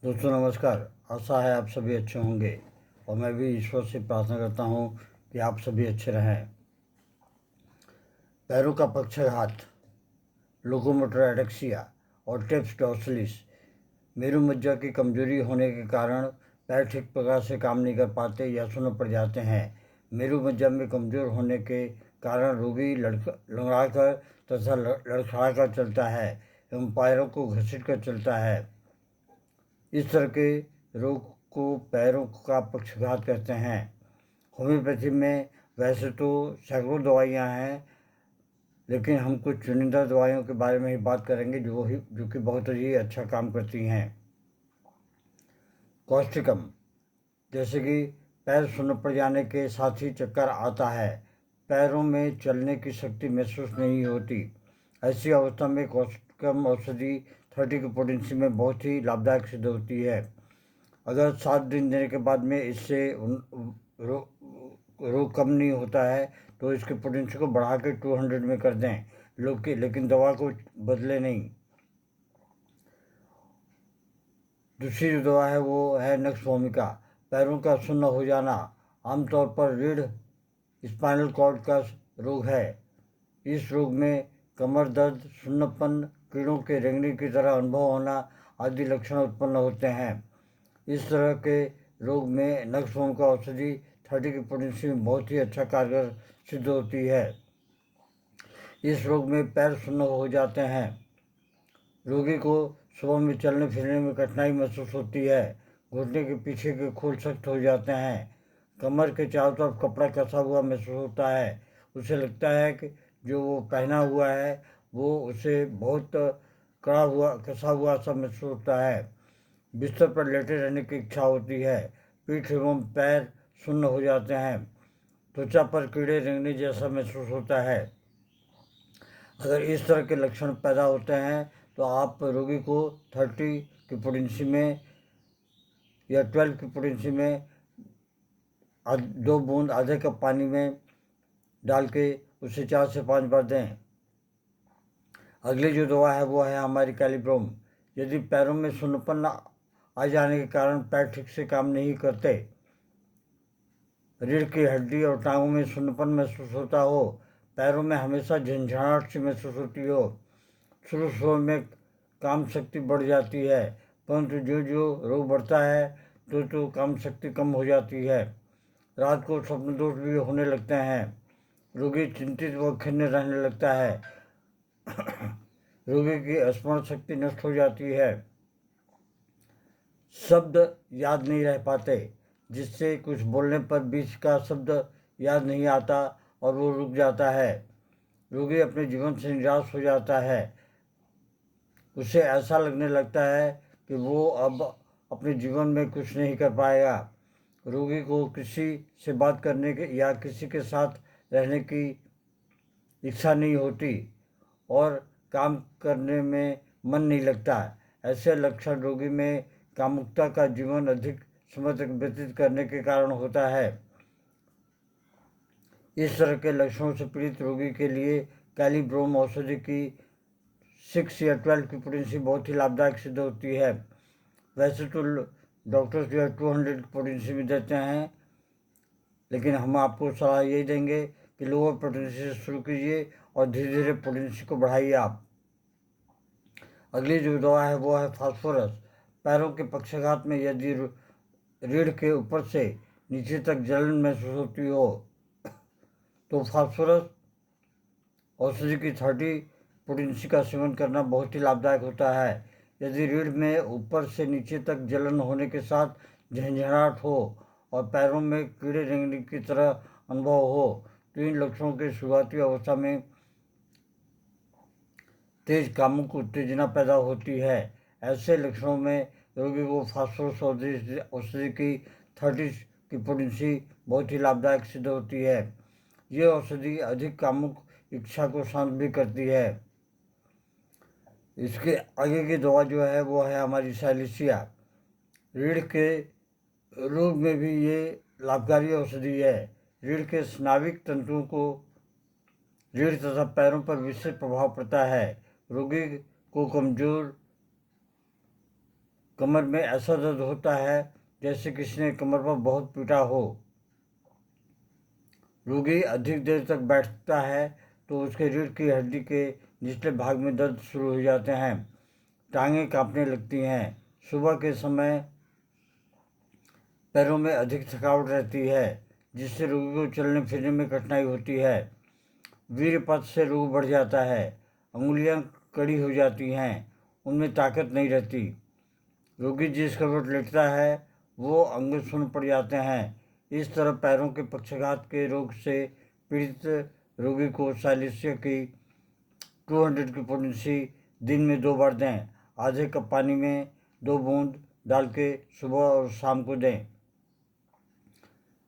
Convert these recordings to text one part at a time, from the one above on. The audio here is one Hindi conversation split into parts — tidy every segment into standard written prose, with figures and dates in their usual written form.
दोस्तों नमस्कार। आशा है आप सभी अच्छे होंगे और मैं भी ईश्वर से प्रार्थना करता हूँ कि आप सभी अच्छे रहें। पैरों का पक्षाघात, लोकोमोटर एडेक्सिया और टिप्स डॉर्सलिस मेरुमज्जा की कमजोरी होने के कारण पैर ठीक प्रकार से काम नहीं कर पाते या सुन्न पड़ जाते हैं। मेरुमज्जा में कमजोर होने के कारण रोगी लड़खड़ाकर तथा लड़खड़ाकर चलता है एवं पैरों को घसीट कर चलता है। इस तरह के रोग को पैरों का पक्षाघात कहते हैं। होम्योपैथी में वैसे तो सैकड़ों दवाइयाँ हैं, लेकिन हम कुछ चुनिंदा दवाइयों के बारे में ही बात करेंगे जो कि बहुत ही अच्छा काम करती हैं। कॉस्टिकम, जैसे कि पैर सुन्न पड़ जाने के साथ ही चक्कर आता है, पैरों में चलने की शक्ति महसूस नहीं होती। ऐसी अवस्था में कॉस्टिकम औषधि 30 की पोटेंसी में बहुत ही लाभदायक सिद्ध होती है। अगर 7 दिन देने के बाद में इससे रोग कम नहीं होता है तो इसके पोटेंशियल को बढ़ा के 200 में कर दें लोग की, लेकिन दवा को बदले नहीं। दूसरी जो दवा है वो है नक्स भूमिका। पैरों का सुन्न हो जाना आमतौर पर रीढ़ स्पाइनल कॉर्ड का रोग है। इस रोग में कमर दर्द, सुन्नपन, कीड़ों के रेंगने की तरह अनुभव होना आदि लक्षण उत्पन्न होते हैं। इस तरह के रोग में नक्स भूमिका औषधि 30 की पोटेंसी में बहुत ही अच्छा कारगर सिद्ध होती है। इस रोग में पैर सुन्न हो जाते हैं। रोगी को सुबह में चलने फिरने में कठिनाई महसूस होती है। घुटने के पीछे के खोल सख्त हो जाते हैं। कमर के चारों तरफ कपड़ा कसा हुआ महसूस होता है। उसे लगता है कि जो वो पहना हुआ है वो उसे बहुत कड़ा हुआ कसा हुआ सा महसूस होता है। बिस्तर पर लेटे रहने की इच्छा होती है। पीठ एवं पैर सुन्न हो जाते हैं। त्वचा पर कीड़े रेंगने जैसा महसूस होता है। अगर इस तरह के लक्षण पैदा होते हैं तो आप रोगी को 30 की पोटेंसी में या 12 की पोटेंसी में 2 बूंद आधे कप पानी में डाल के उसे 4 से 5 बार दें। अगली जो दवा है वो है हमारी कैलिब्रोम। यदि पैरों में सुन्नपन आ जाने के कारण पैर ठीक से काम नहीं करते, रीढ़ की हड्डी और टांगों में सुन्नपन महसूस होता हो, पैरों में हमेशा झंझनाहट सी महसूस होती हो, शुरू में काम शक्ति बढ़ जाती है, परंतु जो जो रोग बढ़ता है तो काम शक्ति कम हो जाती है, रात को स्वप्न दोष भी होने लगते हैं, रोगी चिंतित व खिन्न रहने लगता है, रोगी की स्मरण शक्ति नष्ट हो जाती है, शब्द याद नहीं रह पाते, जिससे कुछ बोलने पर बीच का शब्द याद नहीं आता और वो रुक जाता है। रोगी अपने जीवन से निराश हो जाता है। उसे ऐसा लगने लगता है कि वो अब अपने जीवन में कुछ नहीं कर पाएगा। रोगी को किसी से बात करने के या किसी के साथ रहने की इच्छा नहीं होती और काम करने में मन नहीं लगता। ऐसे लक्षण रोगी में कामुकता का जीवन अधिक समय तक व्यतीत करने के कारण होता है। इस तरह के लक्षणों से पीड़ित रोगी के लिए कैलिब्रोम औषधि की 6 या 12 की पोटेंसी बहुत ही लाभदायक सिद्ध होती है। वैसे तो डॉक्टर्स जो है 200 की पोटेंसी में देते हैं, लेकिन हम आपको सलाह यही देंगे कि लोअर पोटेंसी से शुरू कीजिए और धीरे धीरे पोटेंसी को बढ़ाइए आप। अगली जो दवा है वो है फास्फोरस। पैरों के पक्षाघात में यदि रीढ़ के ऊपर से नीचे तक जलन महसूस होती हो तो फास्फोरस औषधि की 30 पोटेंसी का सेवन करना बहुत ही लाभदायक होता है। यदि रीढ़ में ऊपर से नीचे तक जलन होने के साथ झंझनाहट हो और पैरों में कीड़े रेंगने की तरह अनुभव हो तो इन लक्षणों के शुरुआती अवस्था में तेज कामुक उत्तेजना पैदा होती है। ऐसे लक्षणों में रोगी को फास्फोरस औषधि की 30 की पोटेंसी बहुत ही लाभदायक सिद्ध होती है। ये औषधि अधिक कामुक इच्छा को शांत भी करती है। इसके आगे की दवा जो है वो है हमारी साइलिसिया। रीढ़ के रोग में भी ये लाभकारी औषधि है। रीढ़ के स्नाविक तंतुओं को रीढ़ तथा पैरों पर विशेष प्रभाव पड़ता है। रोगी को कमजोर कमर में ऐसा दर्द होता है जैसे किसी ने कमर पर बहुत पीटा हो। रोगी अधिक देर तक बैठता है तो उसके रीढ़ की हड्डी के निचले भाग में दर्द शुरू हो जाते हैं। टांगें कांपने लगती हैं। सुबह के समय पैरों में अधिक थकावट रहती है जिससे रोगी को चलने फिरने में कठिनाई होती है। वीर्यपथ से रोग बढ़ जाता है। अंगुलियां कड़ी हो जाती हैं, उनमें ताकत नहीं रहती। रोगी जिस करवट लेटता है वो अंग सुन्न पड़ जाते हैं। इस तरह पैरों के पक्षाघात के रोग से पीड़ित रोगी को साइलेशिया की 200 की पोटेंसी दिन में 2 बार दें। आधे कप पानी में 2 बूंद डाल के सुबह और शाम को दें।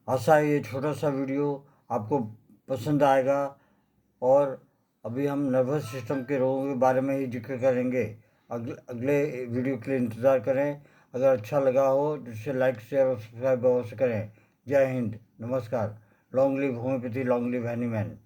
आशा है ये छोटा सा वीडियो आपको पसंद आएगा। और अभी हम नर्वस सिस्टम के रोगों के बारे में ही जिक्र करेंगे। अगले वीडियो के लिए इंतज़ार करें। अगर अच्छा लगा हो तो इसे लाइक शेयर और सब्सक्राइब अवश्य करें। जय हिंद, नमस्कार। Long live homeopathy, long live Hahnemann.